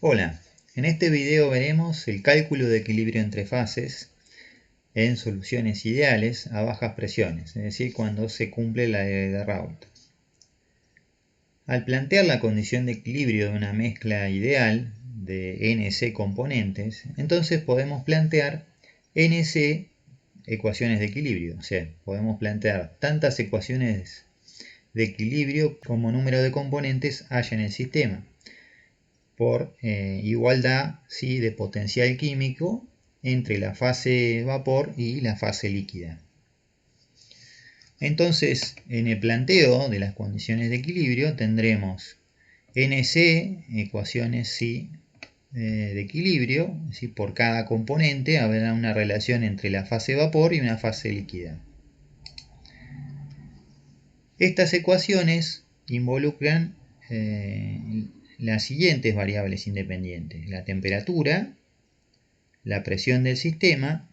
Hola, en este video veremos el cálculo de equilibrio entre fases en soluciones ideales a bajas presiones, es decir, cuando se cumple la ley de Raoult. Al plantear la condición de equilibrio de una mezcla ideal de NC componentes, entonces podemos plantear NC ecuaciones de equilibrio, o sea, podemos plantear tantas ecuaciones de equilibrio como número de componentes haya en el sistema, por igualdad, ¿sí?, de potencial químico entre la fase vapor y la fase líquida. Entonces, en el planteo de las condiciones de equilibrio tendremos NC, ecuaciones ¿sí?, de equilibrio, ¿sí?, por cada componente habrá una relación entre la fase vapor y una fase líquida. Estas ecuaciones involucran las siguientes variables independientes: la temperatura, la presión del sistema,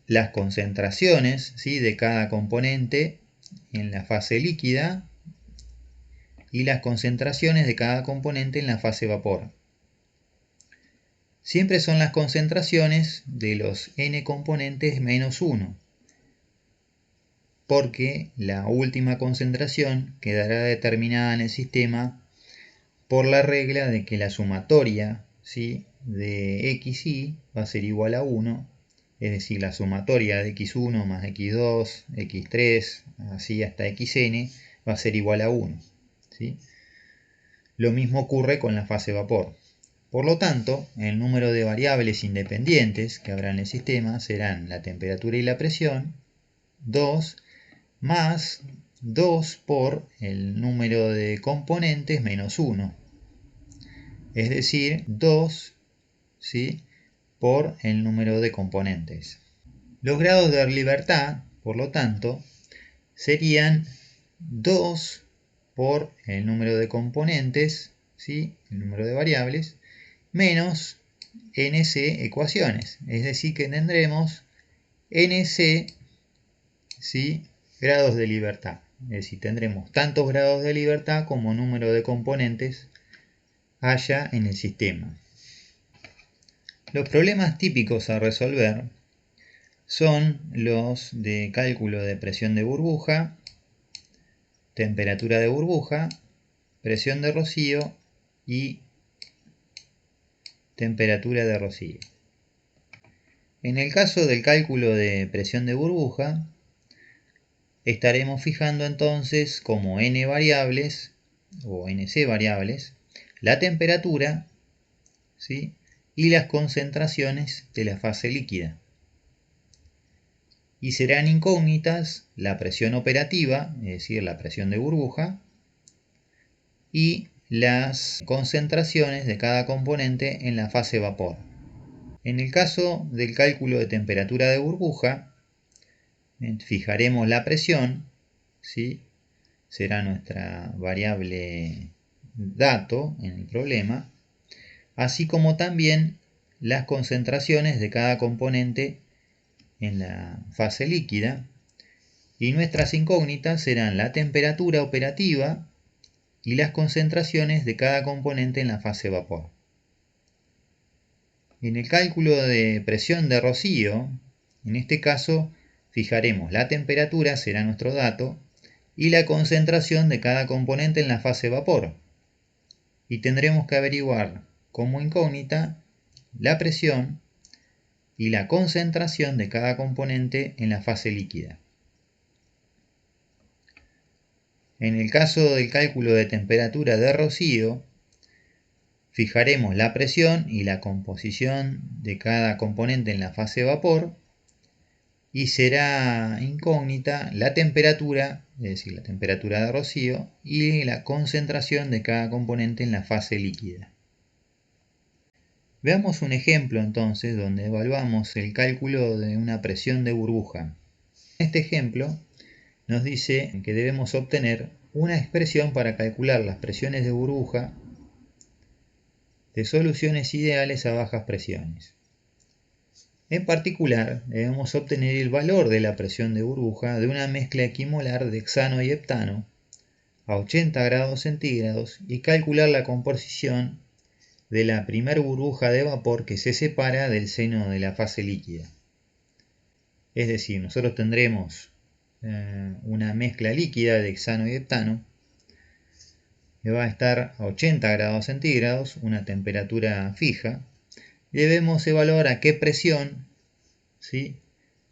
las concentraciones, ¿sí?, de cada componente en la fase líquida y las concentraciones de cada componente en la fase vapor. Siempre son las concentraciones de los n componentes menos 1, porque la última concentración quedará determinada en el sistema por la regla de que la sumatoria, ¿sí?, de xy va a ser igual a 1, es decir, la sumatoria de x1 más x2, x3, así hasta xn, va a ser igual a 1, ¿sí? Lo mismo ocurre con la fase vapor. Por lo tanto, el número de variables independientes que habrá en el sistema serán la temperatura y la presión, 2, más 2 por el número de componentes menos 1. Es decir, 2, ¿sí?, por el número de componentes. Los grados de libertad, por lo tanto, serían 2 por el número de componentes, ¿sí?, el número de variables, menos NC ecuaciones. Es decir, que tendremos NC, ¿sí?, grados de libertad. Es decir, tendremos tantos grados de libertad como número de componentes haya en el sistema. Los problemas típicos a resolver son los de cálculo de presión de burbuja, temperatura de burbuja, presión de rocío y temperatura de rocío. En el caso del cálculo de presión de burbuja, estaremos fijando entonces como n variables o nc variables la temperatura, ¿sí?, y las concentraciones de la fase líquida. Y serán incógnitas la presión operativa, es decir, la presión de burbuja, y las concentraciones de cada componente en la fase vapor. En el caso del cálculo de temperatura de burbuja, fijaremos la presión, ¿sí?, será nuestra variable dato en el problema, así como también las concentraciones de cada componente en la fase líquida, y nuestras incógnitas serán la temperatura operativa y las concentraciones de cada componente en la fase vapor. En el cálculo de presión de rocío, en este caso fijaremos la temperatura, será nuestro dato, y la concentración de cada componente en la fase vapor, y tendremos que averiguar como incógnita la presión y la concentración de cada componente en la fase líquida. En el caso del cálculo de temperatura de rocío, fijaremos la presión y la composición de cada componente en la fase vapor, y será incógnita la temperatura, es decir, la temperatura de rocío, y la concentración de cada componente en la fase líquida. Veamos un ejemplo entonces donde evaluamos el cálculo de una presión de burbuja. Este ejemplo nos dice que debemos obtener una expresión para calcular las presiones de burbuja de soluciones ideales a bajas presiones. En particular, debemos obtener el valor de la presión de burbuja de una mezcla equimolar de hexano y heptano a 80 grados centígrados y calcular la composición de la primer burbuja de vapor que se separa del seno de la fase líquida. Es decir, nosotros tendremos una mezcla líquida de hexano y heptano que va a estar a 80 grados centígrados, una temperatura fija. Debemos evaluar a qué presión, ¿sí?,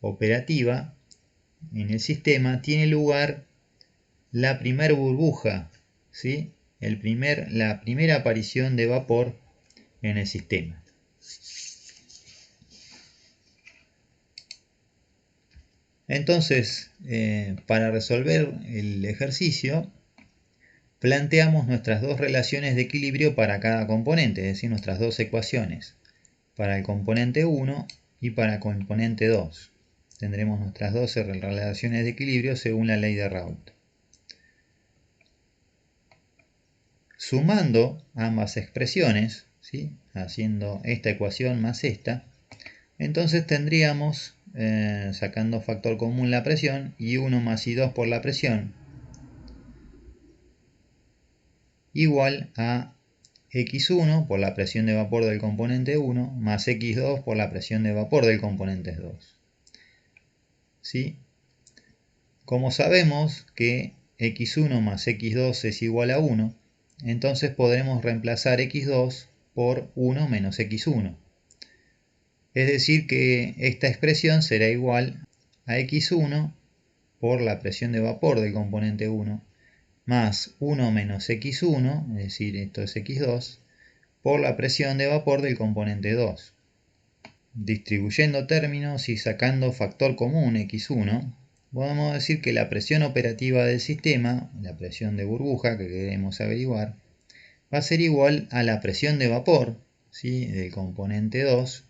operativa en el sistema tiene lugar la primera burbuja, ¿sí?, la primera aparición de vapor en el sistema. Entonces, para resolver el ejercicio, planteamos nuestras dos relaciones de equilibrio para cada componente, es decir, nuestras dos ecuaciones, para el componente 1 y para el componente 2. Tendremos nuestras dos relaciones de equilibrio según la ley de Raoult. Sumando ambas expresiones, ¿sí?, haciendo esta ecuación más esta, entonces tendríamos, sacando factor común la presión, I1 más I2 por la presión, igual a X1 por la presión de vapor del componente 1 más X2 por la presión de vapor del componente 2. ¿Sí? Como sabemos que X1 más X2 es igual a 1, entonces podremos reemplazar X2 por 1 menos X1. Es decir que esta expresión será igual a X1 por la presión de vapor del componente 1 más 1 menos X1, es decir, esto es X2, por la presión de vapor del componente 2. Distribuyendo términos y sacando factor común X1, podemos decir que la presión operativa del sistema, la presión de burbuja que queremos averiguar, va a ser igual a la presión de vapor, ¿sí?, del componente 2,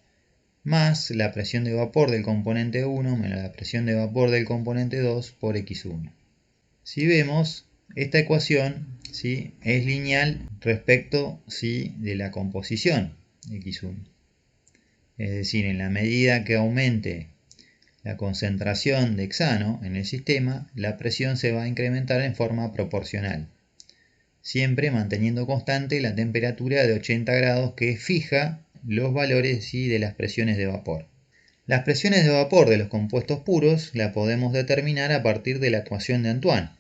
más la presión de vapor del componente 1 menos la presión de vapor del componente 2 por X1. Si vemos, esta ecuación, ¿sí?, es lineal respecto, ¿sí?, de la composición X1. Es decir, en la medida que aumente la concentración de hexano en el sistema, la presión se va a incrementar en forma proporcional, siempre manteniendo constante la temperatura de 80 grados que fija los valores, ¿sí?, de las presiones de vapor. Las presiones de vapor de los compuestos puros la podemos determinar a partir de la ecuación de Antoine.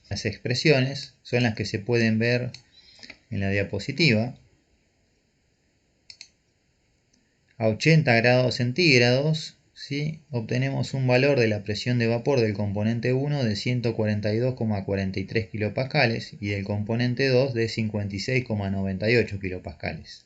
Las expresiones son las que se pueden ver en la diapositiva. A 80 grados centígrados, ¿sí?, obtenemos un valor de la presión de vapor del componente 1 de 142,43 kilopascales y del componente 2 de 56,98 kilopascales.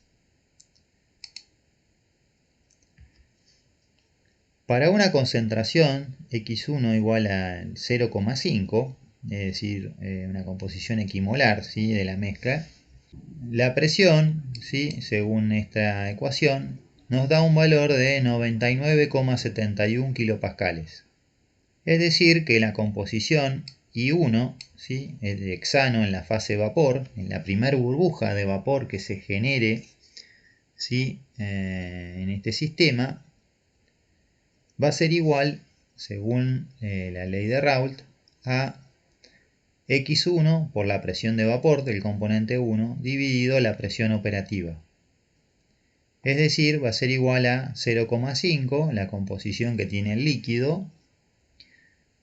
Para una concentración X1 igual a 0,5, es decir, una composición equimolar, ¿sí?, de la mezcla, la presión, ¿sí?, según esta ecuación, nos da un valor de 99,71 kilopascales. Es decir, que la composición I1, ¿sí?, el de hexano en la fase vapor, en la primera burbuja de vapor que se genere, ¿sí?, en este sistema, va a ser igual, según la ley de Raoult, a X1 por la presión de vapor del componente 1 dividido la presión operativa. Es decir, va a ser igual a 0,5, la composición que tiene el líquido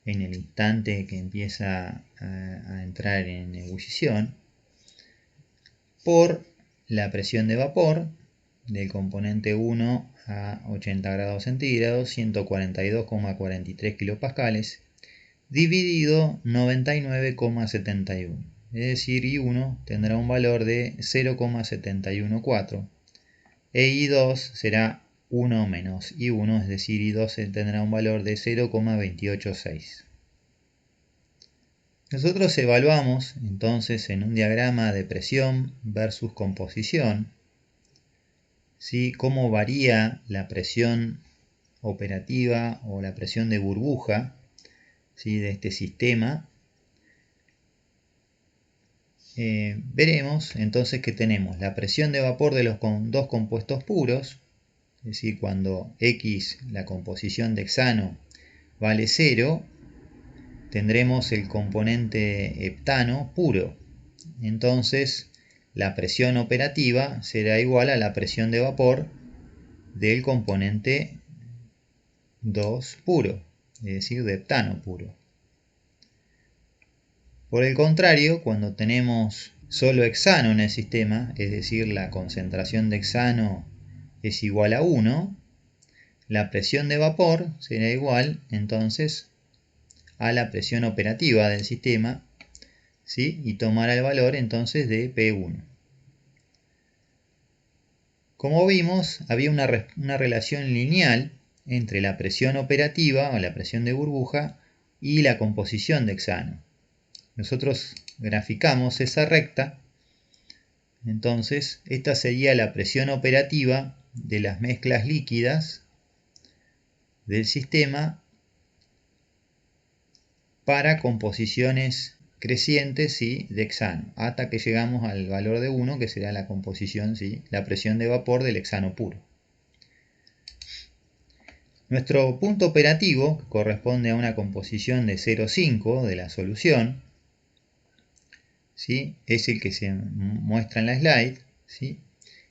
en el instante que empieza a entrar en ebullición, por la presión de vapor del componente 1 a 80 grados centígrados, 142,43 kilopascales, dividido 99,71. Es decir, I1 tendrá un valor de 0,714 e I2 será 1 menos I1, es decir, I2 tendrá un valor de 0,286. Nosotros evaluamos entonces en un diagrama de presión versus composición, ¿sí?, cómo varía la presión operativa o la presión de burbuja, ¿sí?, de este sistema. Veremos entonces que tenemos la presión de vapor de los dos compuestos puros, es decir, cuando X, la composición de hexano, vale 0, tendremos el componente heptano puro. Entonces la presión operativa será igual a la presión de vapor del componente 2 puro, es decir, de heptano puro. Por el contrario, cuando tenemos solo hexano en el sistema, es decir, la concentración de hexano es igual a 1, la presión de vapor será igual entonces a la presión operativa del sistema, ¿sí? Y tomará el valor entonces de P1. Como vimos, había una relación lineal entre la presión operativa o la presión de burbuja y la composición de hexano. Nosotros graficamos esa recta, entonces esta sería la presión operativa de las mezclas líquidas del sistema para composiciones crecientes, ¿sí?, de hexano, hasta que llegamos al valor de 1, que será la composición, ¿sí?, la presión de vapor del hexano puro. Nuestro punto operativo corresponde a una composición de 0,5 de la solución, ¿sí?, es el que se muestra en la slide, ¿sí?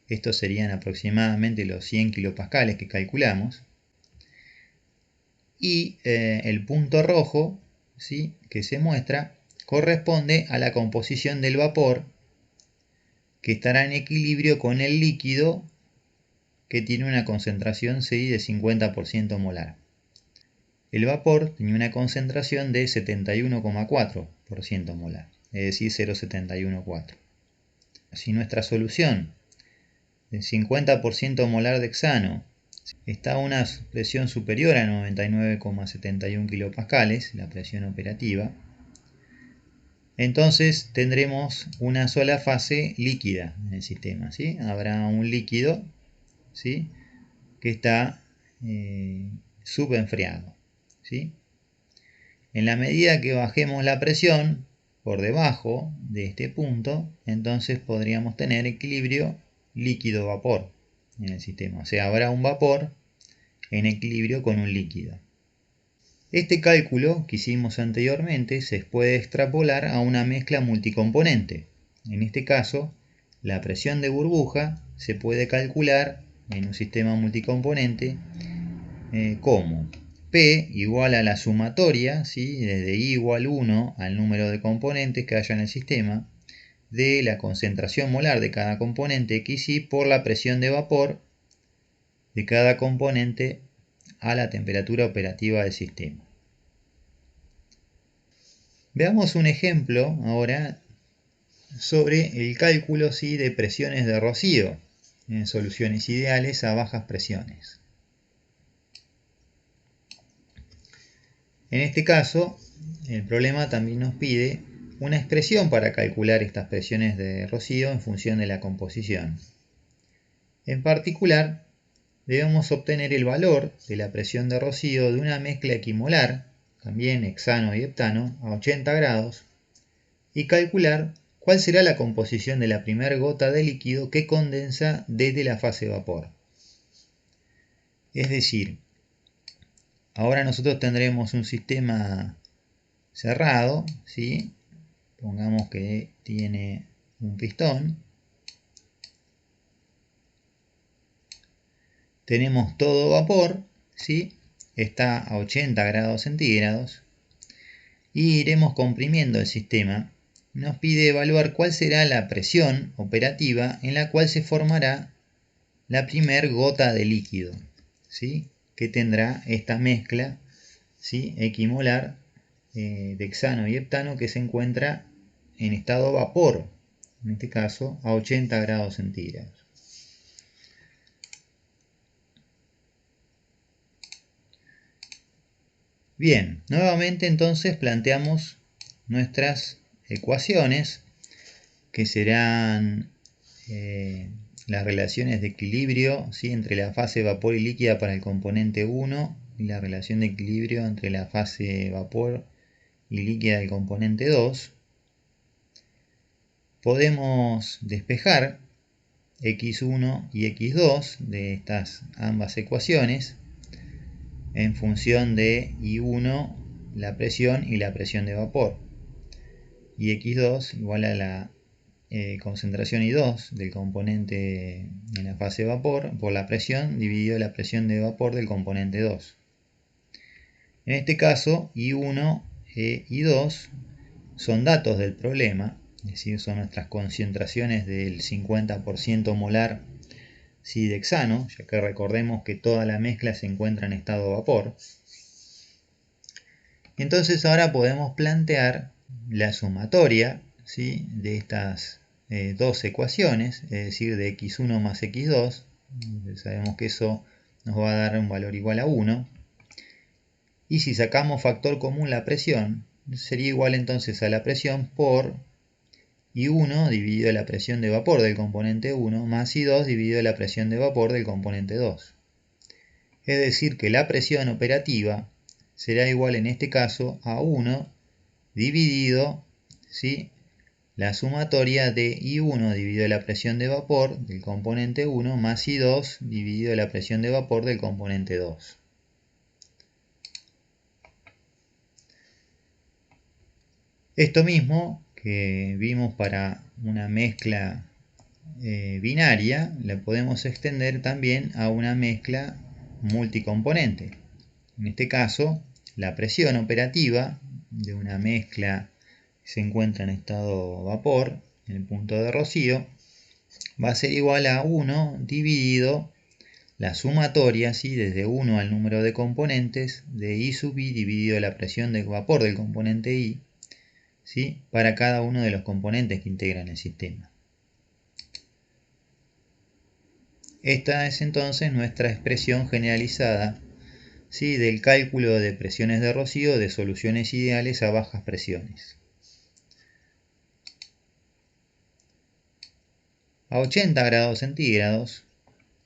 Estos serían aproximadamente los 100 kilopascales que calculamos. Y el punto rojo, ¿sí?, que se muestra corresponde a la composición del vapor, que estará en equilibrio con el líquido, que tiene una concentración, ¿sí?, de 50% molar. El vapor tiene una concentración de 71,4% molar, es decir, 0,714. Si nuestra solución de 50% molar de hexano está a una presión superior a 99,71 kilopascales, la presión operativa, entonces tendremos una sola fase líquida en el sistema, ¿sí? Habrá un líquido, ¿sí?, que está subenfriado, ¿sí? En la medida que bajemos la presión por debajo de este punto, entonces podríamos tener equilibrio líquido-vapor en el sistema. O sea, habrá un vapor en equilibrio con un líquido. Este cálculo que hicimos anteriormente se puede extrapolar a una mezcla multicomponente. En este caso, la presión de burbuja se puede calcular en un sistema multicomponente como P igual a la sumatoria, ¿sí?, desde I igual 1 al número de componentes que haya en el sistema, de la concentración molar de cada componente XY por la presión de vapor de cada componente a la temperatura operativa del sistema. Veamos un ejemplo ahora sobre el cálculo, ¿sí?, de presiones de rocío en soluciones ideales a bajas presiones. En este caso, el problema también nos pide una expresión para calcular estas presiones de rocío en función de la composición. En particular, debemos obtener el valor de la presión de rocío de una mezcla equimolar, también hexano y heptano, a 80 grados, y calcular cuál será la composición de la primera gota de líquido que condensa desde la fase vapor. Es decir, ahora nosotros tendremos un sistema cerrado, ¿sí? Pongamos que tiene un pistón. Tenemos todo vapor, ¿sí?, está a 80 grados centígrados, y iremos comprimiendo el sistema. Nos pide evaluar cuál será la presión operativa en la cual se formará la primer gota de líquido, ¿sí?, que tendrá esta mezcla, ¿sí?, equimolar de hexano y heptano, que se encuentra en estado vapor, en este caso a 80 grados centígrados. Bien, nuevamente entonces planteamos nuestras ecuaciones, que serán las relaciones de equilibrio, ¿sí?, entre la fase vapor y líquida para el componente 1 y la relación de equilibrio entre la fase vapor y líquida del componente 2. Podemos despejar x1 y x2 de estas ambas ecuaciones en función de I1 la presión y la presión de vapor. Y X2 igual a la concentración I2 del componente en la fase de vapor por la presión dividido la presión de vapor del componente 2. En este caso, I1 e I2 son datos del problema, es decir, son nuestras concentraciones del 50% molar de hexano, ya que recordemos que toda la mezcla se encuentra en estado de vapor. Entonces ahora podemos plantear la sumatoria, ¿sí?, de estas dos ecuaciones, es decir, de x1 más x2. Sabemos que eso nos va a dar un valor igual a 1. Y si sacamos factor común la presión, sería igual entonces a la presión por I1 dividido la presión de vapor del componente 1 más I2 dividido la presión de vapor del componente 2. Es decir, que la presión operativa será igual en este caso a 1 dividido, ¿sí?, la sumatoria de I1 dividido la presión de vapor del componente 1 más I2 dividido la presión de vapor del componente 2. Esto mismo que vimos para una mezcla binaria, la podemos extender también a una mezcla multicomponente. En este caso, la presión operativa de una mezcla que se encuentra en estado vapor, en el punto de rocío, va a ser igual a 1 dividido la sumatoria, ¿sí?, desde 1 al número de componentes de I sub I dividido la presión de vapor del componente I, ¿sí?, para cada uno de los componentes que integran el sistema. Esta es entonces nuestra expresión generalizada, ¿sí?, del cálculo de presiones de rocío de soluciones ideales a bajas presiones. A 80 grados centígrados,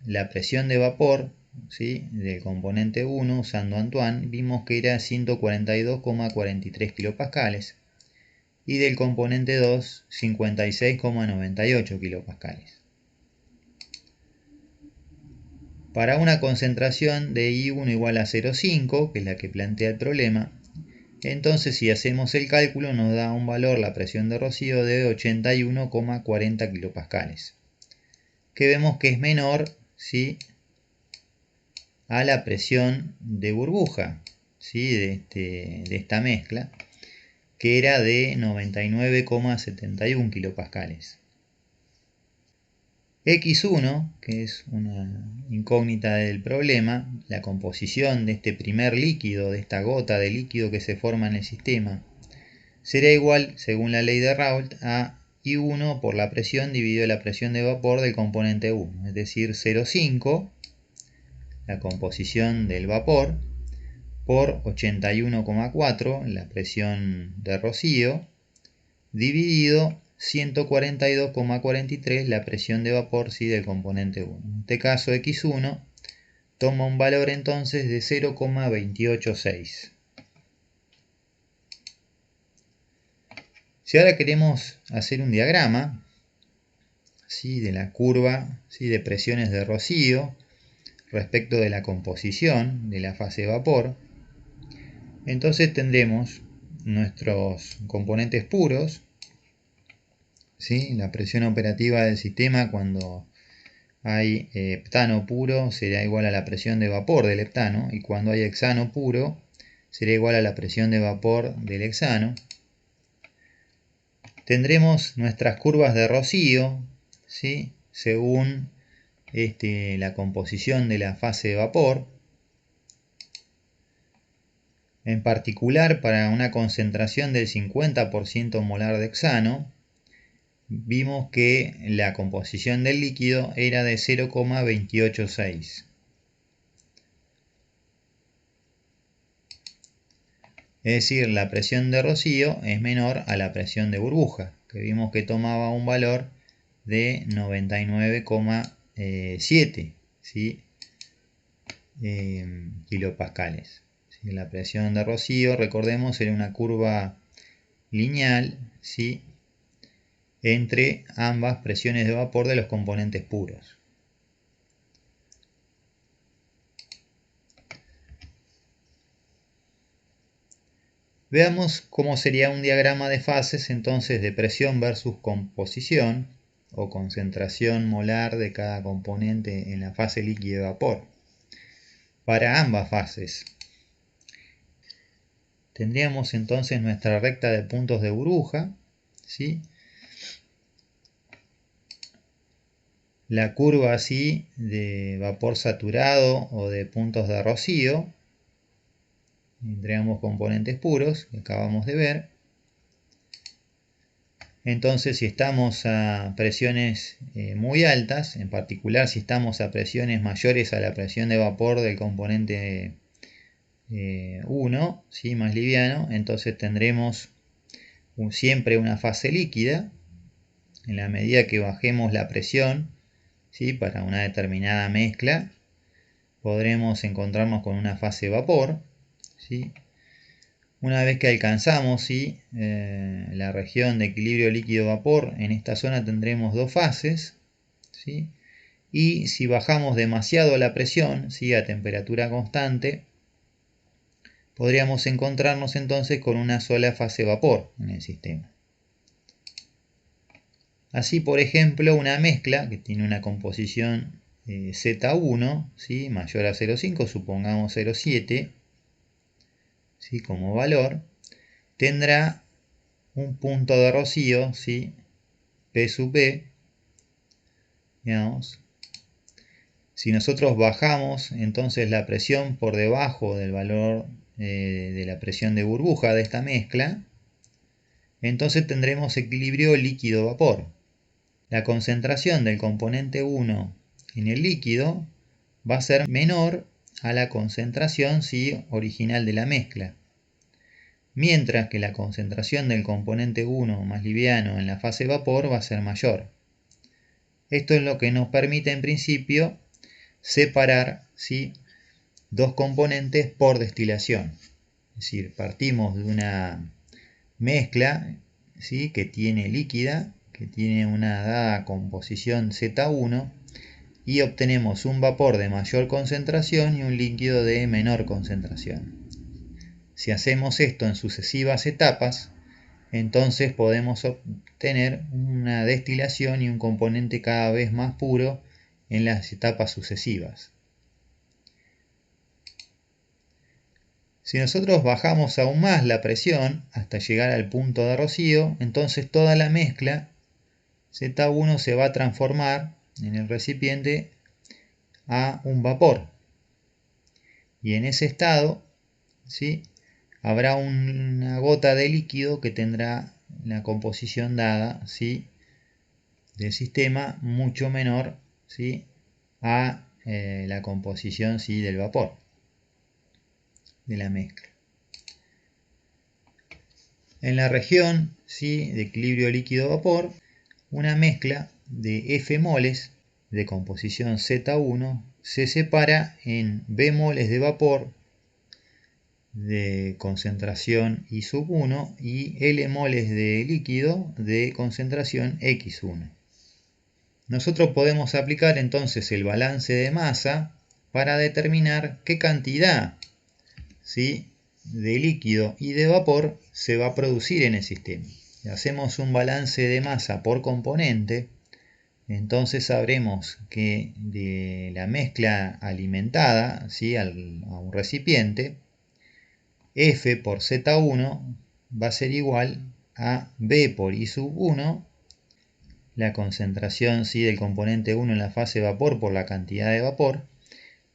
la presión de vapor, ¿sí?, del componente 1 usando Antoine vimos que era 142,43 kilopascales y del componente 2 56,98 kilopascales. Para una concentración de I1 igual a 0,5, que es la que plantea el problema, entonces si hacemos el cálculo nos da un valor la presión de rocío de 81,40 kilopascales, que vemos que es menor, ¿sí?, a la presión de burbuja, ¿sí?, de esta mezcla, que era de 99,71 kilopascales. X1, que es una incógnita del problema, la composición de este primer líquido, de esta gota de líquido que se forma en el sistema, será igual, según la ley de Raoult, a I1 por la presión dividido la presión de vapor del componente 1, es decir, 0,5, la composición del vapor, por 81,4, la presión de rocío, dividido 142,43 la presión de vapor, ¿sí?, del componente 1. En este caso X1 toma un valor entonces de 0,286. Si ahora queremos hacer un diagrama, ¿sí?, de la curva, ¿sí?, de presiones de rocío respecto de la composición de la fase de vapor, entonces tendremos nuestros componentes puros, ¿sí?, la presión operativa del sistema cuando hay heptano puro será igual a la presión de vapor del heptano, y cuando hay hexano puro será igual a la presión de vapor del hexano. Tendremos nuestras curvas de rocío, ¿sí?, según la composición de la fase de vapor. En particular, para una concentración del 50% molar de hexano, vimos que la composición del líquido era de 0,286. Es decir, la presión de rocío es menor a la presión de burbuja, que vimos que tomaba un valor de 99,7, ¿sí?, kilopascales. ¿Sí? La presión de rocío, recordemos, era una curva lineal, ¿sí?, entre ambas presiones de vapor de los componentes puros. Veamos cómo sería un diagrama de fases entonces de presión versus composición o concentración molar de cada componente en la fase líquido-vapor. Para ambas fases tendríamos entonces nuestra recta de puntos de burbuja, ¿sí? La curva así de vapor saturado o de puntos de rocío entre ambos componentes puros que acabamos de ver. Entonces, si estamos a presiones muy altas, en particular si estamos a presiones mayores a la presión de vapor del componente 1, ¿sí? Más liviano, entonces tendremos siempre una fase líquida. En la medida que bajemos la presión, ¿sí? Para una determinada mezcla, podremos encontrarnos con una fase vapor, ¿sí? Una vez que alcanzamos, ¿sí? La región de equilibrio líquido-vapor, en esta zona tendremos dos fases, ¿sí? Y si bajamos demasiado la presión, ¿sí? A temperatura constante, podríamos encontrarnos entonces con una sola fase vapor en el sistema. Así, por ejemplo, una mezcla que tiene una composición Z1, ¿sí? Mayor a 0,5, supongamos 0,7, ¿sí? Como valor, tendrá un punto de rocío, ¿sí? P sub B, digamos. Si nosotros bajamos entonces la presión por debajo del valor de la presión de burbuja de esta mezcla, entonces tendremos equilibrio líquido-vapor. La concentración del componente 1 en el líquido va a ser menor a la concentración, ¿sí? Original de la mezcla. Mientras que la concentración del componente 1 más liviano en la fase vapor va a ser mayor. Esto es lo que nos permite en principio separar, ¿sí? Dos componentes por destilación. Es decir, partimos de una mezcla, ¿sí? Que tiene líquida, que tiene una dada composición Z1, y obtenemos un vapor de mayor concentración y un líquido de menor concentración. Si hacemos esto en sucesivas etapas, entonces podemos obtener una destilación y un componente cada vez más puro en las etapas sucesivas. Si nosotros bajamos aún más la presión hasta llegar al punto de rocío, entonces toda la mezcla Z1 se va a transformar en el recipiente a un vapor. Y en ese estado, ¿sí? Habrá una gota de líquido que tendrá la composición dada, ¿sí? Del sistema mucho menor, ¿sí? A la composición, ¿sí? Del vapor, de la mezcla. En la región, ¿sí? De equilibrio líquido-vapor, una mezcla de F moles de composición Z1 se separa en B moles de vapor de concentración I sub 1 y L moles de líquido de concentración X1. Nosotros podemos aplicar entonces el balance de masa para determinar qué cantidad, ¿sí? De líquido y de vapor se va a producir en el sistema. Si hacemos un balance de masa por componente, entonces sabremos que de la mezcla alimentada, ¿sí? A un recipiente, F por Z1 va a ser igual a B por I sub 1, la concentración, ¿sí? Del componente 1 en la fase vapor por la cantidad de vapor,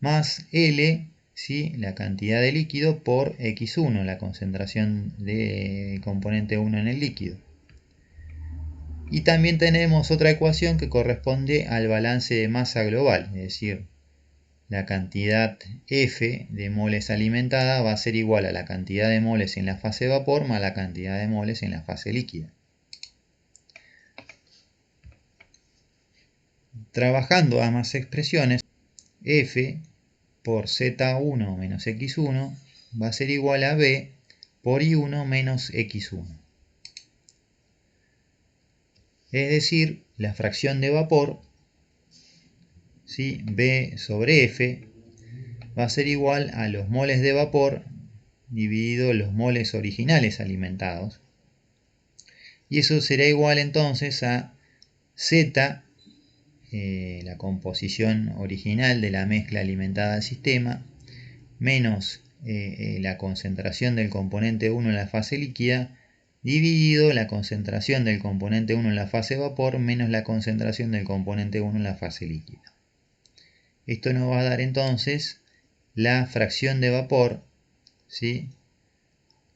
más L, ¿sí? La cantidad de líquido por X1, la concentración del componente 1 en el líquido. Y también tenemos otra ecuación que corresponde al balance de masa global, es decir, la cantidad F de moles alimentada va a ser igual a la cantidad de moles en la fase vapor más la cantidad de moles en la fase líquida. Trabajando ambas expresiones, F por Z1 menos X1 va a ser igual a B por I1 menos X1. Es decir, la fracción de vapor, ¿sí? B sobre F va a ser igual a los moles de vapor dividido los moles originales alimentados. Y eso será igual entonces a Z, la composición original de la mezcla alimentada al sistema, menos la concentración del componente 1 en la fase líquida, dividido la concentración del componente 1 en la fase vapor menos la concentración del componente 1 en la fase líquida. Esto nos va a dar entonces la fracción de vapor, ¿sí?,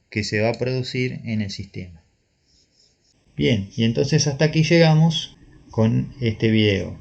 que se va a producir en el sistema. Bien, y entonces hasta aquí llegamos con este video.